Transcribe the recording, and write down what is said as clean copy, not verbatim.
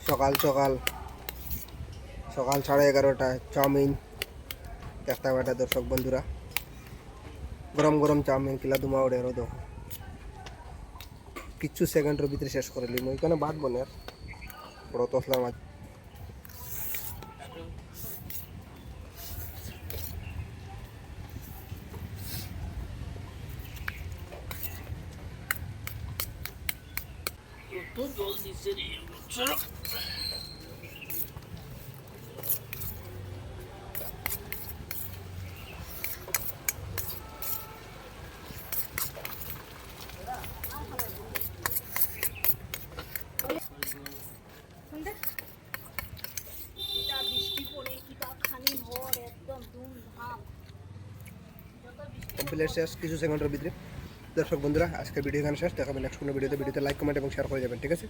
সকাল সকাল সকাল 11:30টায় চাউমিন দেখতে পাটা দর্শক বন্ধুরা, গরম গরম চাউমিন কিলা দুমা ওড়ে রোদ কিছু সেকেন্ডের ভিতরে শেষ করে নিলাম। ওইখানে ভাত বনে বড় তসলার মাছ কমপ্লিট শেষ কিছু সেকেন্ডের ভিতরে। দর্শক বন্ধুরা, আজকের ভিডিও এখানে শেষ। দেখাবেন নেক্সট কোনো ভিডিওতে। ভিডিওতে লাইক, কমেন্ট এবং শেয়ার করে যাবেন, ঠিক আছে?